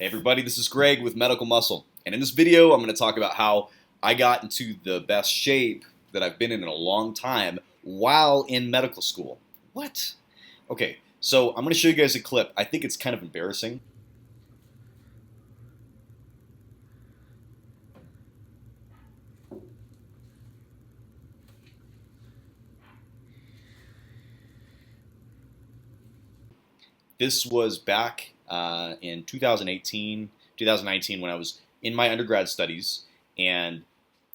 Hey everybody, this is Greg with Medical Muscle, and in this video I'm going to talk about how I got into the best shape that I've been in a long time while in medical school. What? Okay, so I'm going to show you guys a clip. I think it's kind of embarrassing. This was back in 2019 when I was in my undergrad studies, and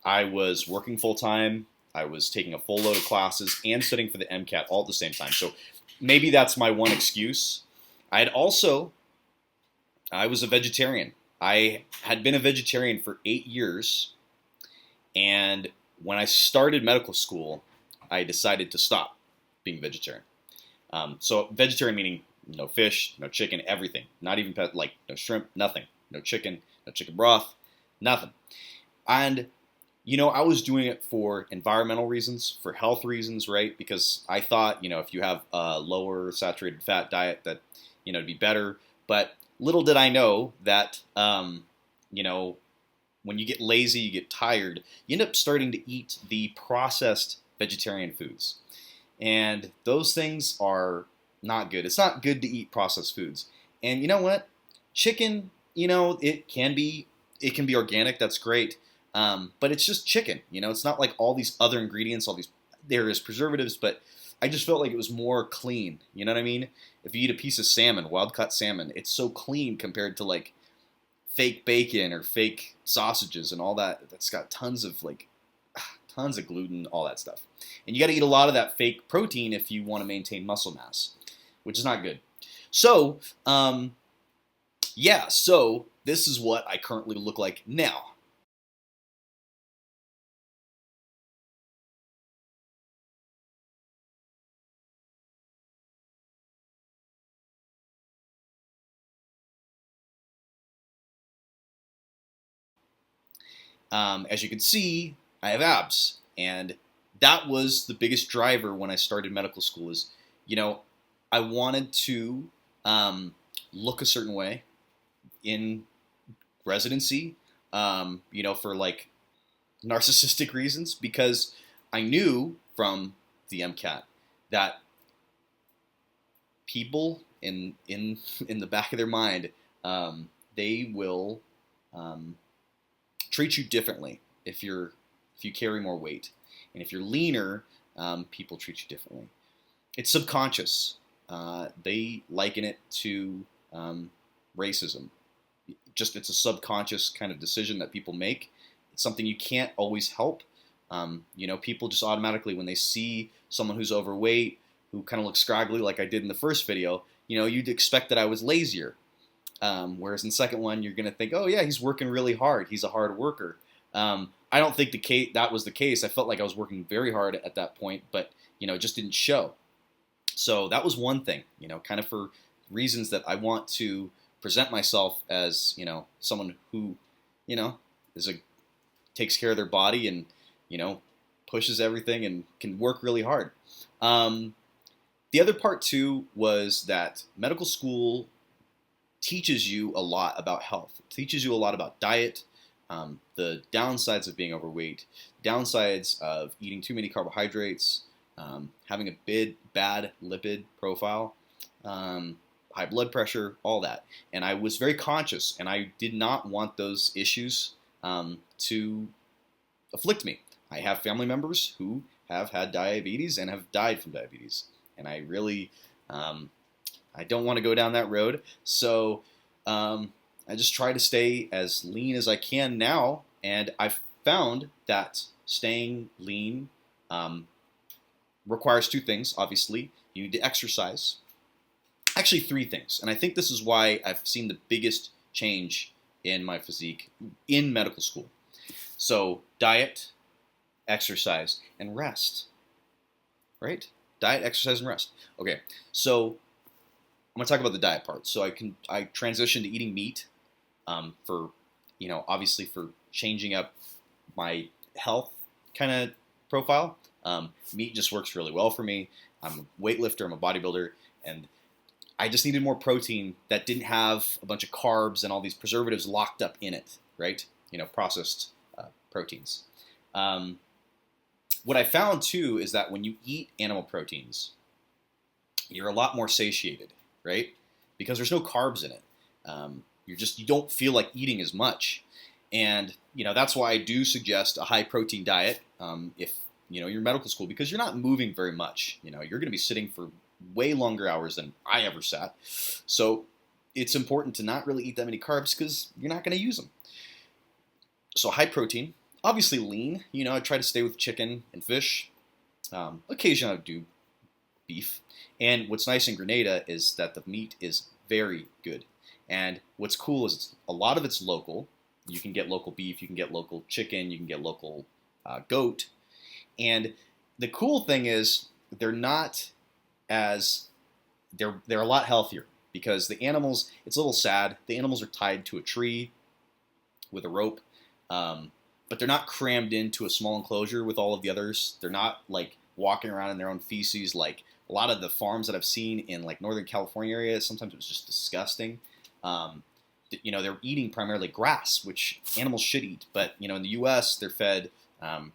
I was working full time. I was taking a full load of classes and studying for the MCAT all at the same time. So maybe that's my one excuse. I was a vegetarian. I had been a vegetarian for 8 years, and when I started medical school, I decided to stop being a vegetarian. So vegetarian meaning no fish, no chicken, everything. Not even like no shrimp, nothing. No chicken broth, nothing. And I was doing it for environmental reasons, for health reasons, right? Because I thought, if you have a lower saturated fat diet, that, it'd be better. But little did I know that, when you get lazy, you get tired, you end up starting to eat the processed vegetarian foods. And those things are not good. It's not good to eat processed foods. And you know what? Chicken, it can be organic. That's great. But it's just chicken. It's not like all these other ingredients, there is preservatives, but I just felt like it was more clean. You know what I mean? If you eat a piece of salmon, wild cut salmon, it's so clean compared to like fake bacon or fake sausages and all that. That's got tons of tons of gluten, all that stuff. And you got to eat a lot of that fake protein if you want to maintain muscle mass, which is not good. So, so this is what I currently look like now. As you can see, I have abs, and that was the biggest driver when I started medical school. I wanted to look a certain way in residency, for like narcissistic reasons, because I knew from the MCAT that people in the back of their mind, they will treat you differently if you carry more weight, and if you're leaner, people treat you differently. It's subconscious. They liken it to racism. It's a subconscious kind of decision that people make. It's something you can't always help. People just automatically, when they see someone who's overweight, who kind of looks scraggly like I did in the first video, you'd expect that I was lazier. Whereas in the second one, you're going to think, oh yeah, he's working really hard. He's a hard worker. I don't think that was the case. I felt like I was working very hard at that point, but it just didn't show. So that was one thing, kind of for reasons that I want to present myself as, someone who, takes care of their body and, pushes everything and can work really hard. The other part too was that medical school teaches you a lot about health. It teaches you a lot about diet, the downsides of being overweight, downsides of eating too many carbohydrates, having a bad lipid profile, high blood pressure, all that. And I was very conscious, and I did not want those issues to afflict me. I have family members who have had diabetes and have died from diabetes, and I really I don't want to go down that road. So I just try to stay as lean as I can now, and I've found that staying lean requires two things, obviously. You need to exercise. Actually, three things. And I think this is why I've seen the biggest change in my physique in medical school. So diet, exercise, and rest. Right? Diet, exercise, and rest. Okay, so I'm going to talk about the diet part. So I transitioned to eating meat for, obviously for changing up my health kind of profile. Meat just works really well for me. I'm a weightlifter, I'm a bodybuilder, and I just needed more protein that didn't have a bunch of carbs and all these preservatives locked up in it, right? Processed proteins. What I found too is that when you eat animal proteins, you're a lot more satiated, right? Because there's no carbs in it. You don't feel like eating as much, and that's why I do suggest a high protein diet if you're in medical school, because you're not moving very much. You're going to be sitting for way longer hours than I ever sat, so it's important to not really eat that many carbs because you're not going to use them. So high protein, obviously lean. I try to stay with chicken and fish. Occasionally I do beef. And what's nice in Grenada is that the meat is very good. And what's cool is a lot of it's local. You can get local beef, you can get local chicken, you can get local goat. And the cool thing is they're a lot healthier, because the animals, it's a little sad, the animals are tied to a tree with a rope, but they're not crammed into a small enclosure with all of the others. They're not like walking around in their own feces like a lot of the farms that I've seen in like Northern California area. Sometimes it was just disgusting. They're eating primarily grass, which animals should eat. But, in the U.S., they're fed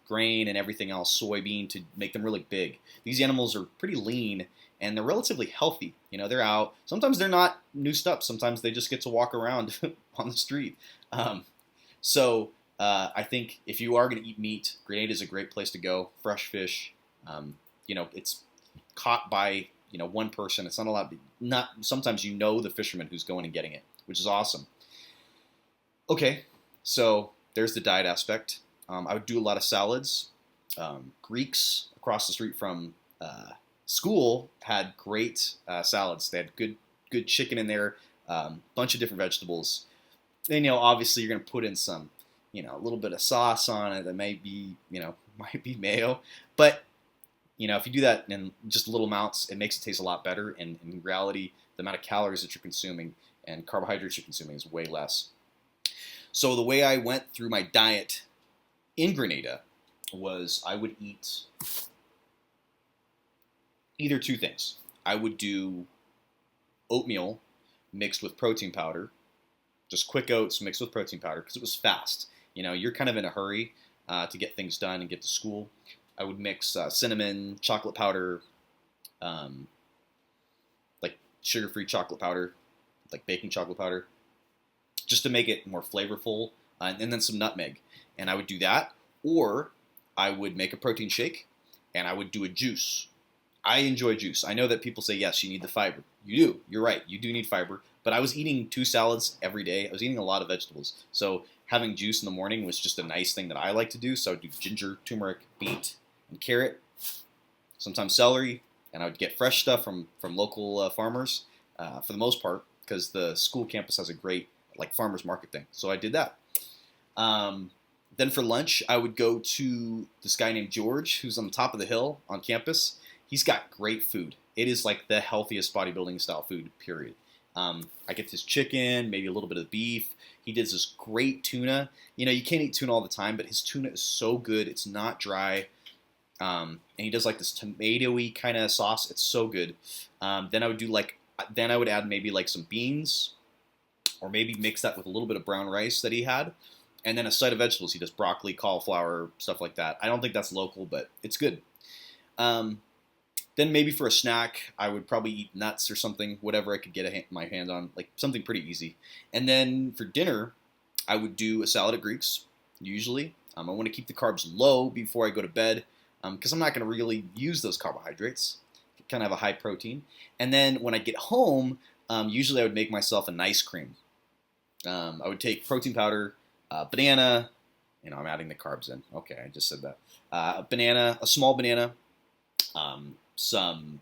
grain and everything else, soybean, to make them really big. These animals are pretty lean, and they're relatively healthy. They're out. Sometimes they're not noosed up. Sometimes they just get to walk around on the street. So I think if you are going to eat meat, Grenada is a great place to go. Fresh fish. It's caught by one person. It's not allowed. Sometimes the fisherman who's going and getting it, which is awesome. Okay, so there's the diet aspect. I would do a lot of salads. Greeks across the street from school had great salads. They had good chicken in there, bunch of different vegetables. Then obviously you're gonna put in some a little bit of sauce on it that might be mayo, but if you do that in just little amounts, it makes it taste a lot better. And in reality, the amount of calories that you're consuming and carbohydrates you're consuming is way less. So the way I went through my diet in Grenada was I would eat either two things. I would do oatmeal mixed with protein powder, just quick oats mixed with protein powder, because it was fast. You're kind of in a hurry to get things done and get to school. I would mix cinnamon, chocolate powder, like sugar-free chocolate powder, like baking chocolate powder, just to make it more flavorful, and then some nutmeg. And I would do that, or I would make a protein shake, and I would do a juice. I enjoy juice. I know that people say, yes, you need the fiber. You do. You're right. You do need fiber. But I was eating 2 salads every day. I was eating a lot of vegetables. So having juice in the morning was just a nice thing that I like to do. So I would do ginger, turmeric, beet, and carrot, sometimes celery, and I would get fresh stuff from local farmers for the most part, because the school campus has a great farmers market thing. So I did that. Then for lunch, I would go to this guy named George, who's on the top of the hill on campus. He's got great food. It is like the healthiest bodybuilding style food, period. I get this chicken, maybe a little bit of beef. He does this great tuna. You can't eat tuna all the time, but his tuna is so good. It's not dry. And he does like this tomato-y kind of sauce. It's so good. Then I would add maybe like some beans, or maybe mix that with a little bit of brown rice that he had. And then a side of vegetables. He does broccoli, cauliflower, stuff like that. I don't think that's local, but it's good. Then maybe for a snack, I would probably eat nuts or something, whatever I could get my hand on, like something pretty easy. And then for dinner, I would do a salad at Greek's, usually. I want to keep the carbs low before I go to bed, because I'm not going to really use those carbohydrates. Kind of have a high protein. And then when I get home, usually I would make myself an ice cream. I would take protein powder, banana. I'm adding the carbs in. Okay, I just said that. A small banana, some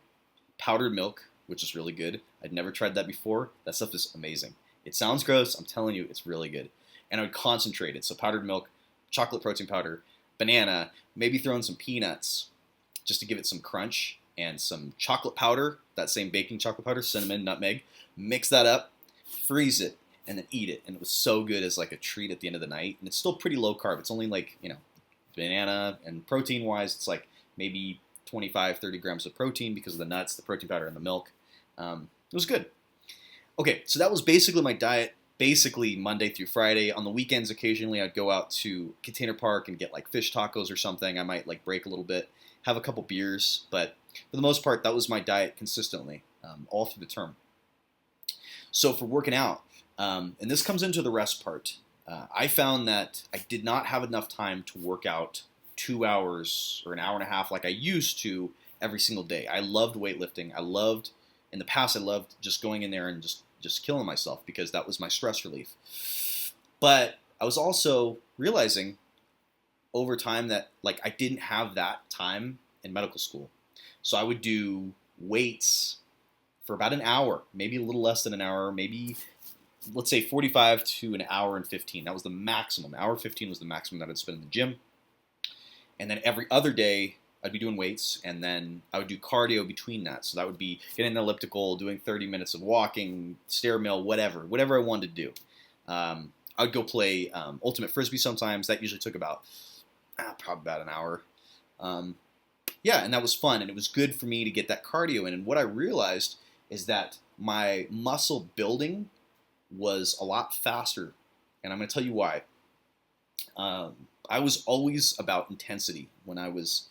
powdered milk, which is really good. I'd never tried that before. That stuff is amazing. It sounds gross. I'm telling you, it's really good. And I would concentrate it. So powdered milk, chocolate protein powder, banana, maybe throw in some peanuts just to give it some crunch, and some chocolate powder, that same baking chocolate powder, cinnamon, nutmeg. Mix that up, freeze it, and then eat it. And it was so good as like a treat at the end of the night. And it's still pretty low carb. It's only like, banana, and protein-wise, it's like maybe 25, 30 grams of protein because of the nuts, the protein powder, and the milk. It was good. Okay, so that was basically my diet, basically Monday through Friday. On the weekends, occasionally I'd go out to Container Park and get like fish tacos or something. I might like break a little bit, have a couple beers, but for the most part, that was my diet consistently, all through the term. So for working out, and this comes into the rest part, I found that I did not have enough time to work out 2 hours or an hour and a half like I used to every single day. I loved weightlifting. In the past, I loved just going in there and just killing myself because that was my stress relief. But I was also realizing over time that like I didn't have that time in medical school. So I would do weights for about an hour, maybe a little less than an hour, maybe let's say 45 to an hour and 15. That was the maximum. An hour 15 was the maximum that I'd spend in the gym. And then every other day, I'd be doing weights, and then I would do cardio between that. So that would be getting an elliptical, doing 30 minutes of walking, stair mill, whatever I wanted to do. I would go play ultimate frisbee sometimes. That usually took probably about an hour. Yeah, and that was fun, and it was good for me to get that cardio in. And what I realized is that my muscle building was a lot faster, and I'm going to tell you why. I was always about intensity when I was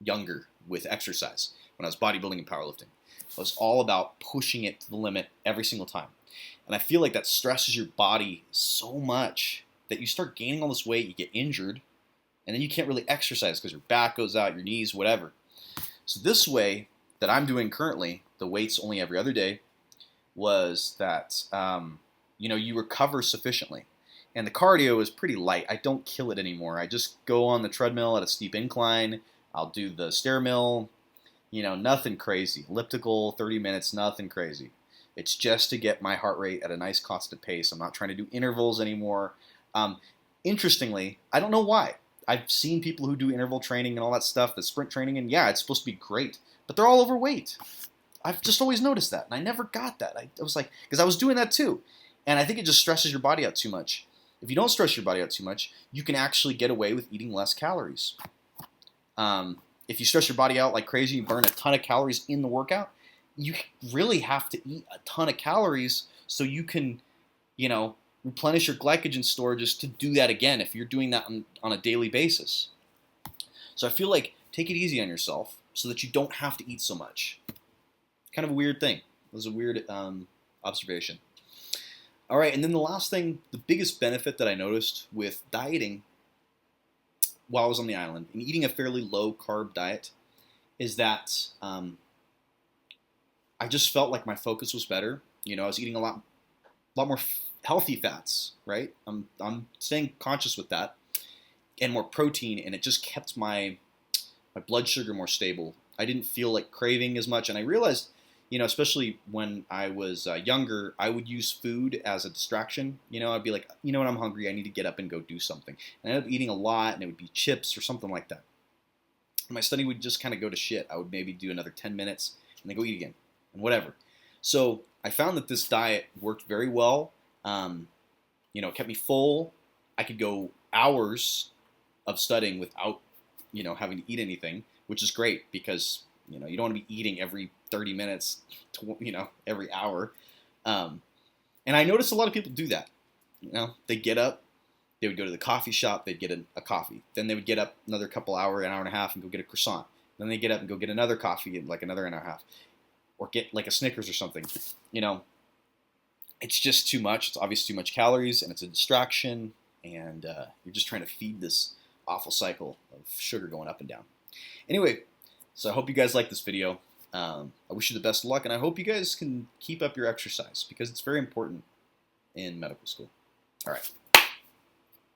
younger with exercise, when I was bodybuilding and powerlifting. I was all about pushing it to the limit every single time. And I feel like that stresses your body so much that you start gaining all this weight, you get injured, and then you can't really exercise because your back goes out, your knees, whatever. So this way that I'm doing currently, the weights only every other day, was that you recover sufficiently. And the cardio is pretty light. I don't kill it anymore. I just go on the treadmill at a steep incline. I'll do the stair mill. Nothing crazy. Elliptical, 30 minutes, nothing crazy. It's just to get my heart rate at a nice constant pace. I'm not trying to do intervals anymore. Interestingly, I don't know why. I've seen people who do interval training and all that stuff, the sprint training, and yeah, it's supposed to be great. But they're all overweight. I've just always noticed that, and I never got that. I was like, because I was doing that too. And I think it just stresses your body out too much. If you don't stress your body out too much, you can actually get away with eating less calories. If you stress your body out like crazy, you burn a ton of calories in the workout, you really have to eat a ton of calories so you can, replenish your glycogen storages to do that again if you're doing that on a daily basis. So I feel like take it easy on yourself so that you don't have to eat so much. Kind of a weird thing. It was a weird observation. All right, and then the last thing, the biggest benefit that I noticed with dieting while I was on the island and eating a fairly low-carb diet is that I just felt like my focus was better. I was eating a lot more healthy fats, right? I'm staying conscious with that, and more protein, and it just kept my blood sugar more stable. I didn't feel like craving as much, and I realized, especially when I was younger, I would use food as a distraction. I'd be like, you know what, I'm hungry, I need to get up and go do something. And I ended up eating a lot, and it would be chips or something like that. And my study would just kind of go to shit. I would maybe do another 10 minutes, and then go eat again, and whatever. So I found that this diet worked very well. It kept me full. I could go hours of studying without, having to eat anything, which is great because, you don't want to be eating every 30 minutes, every hour. And I noticed a lot of people do that. They get up, they would go to the coffee shop, they'd get a coffee. Then they would get up another an hour and a half and go get a croissant. Then they get up and go get another coffee in like another hour and a half. Or get like a Snickers or something. It's just too much. It's obviously too much calories, and it's a distraction, and you're just trying to feed this awful cycle of sugar going up and down. Anyway, so I hope you guys like this video. I wish you the best of luck, and I hope you guys can keep up your exercise because it's very important in medical school. All right.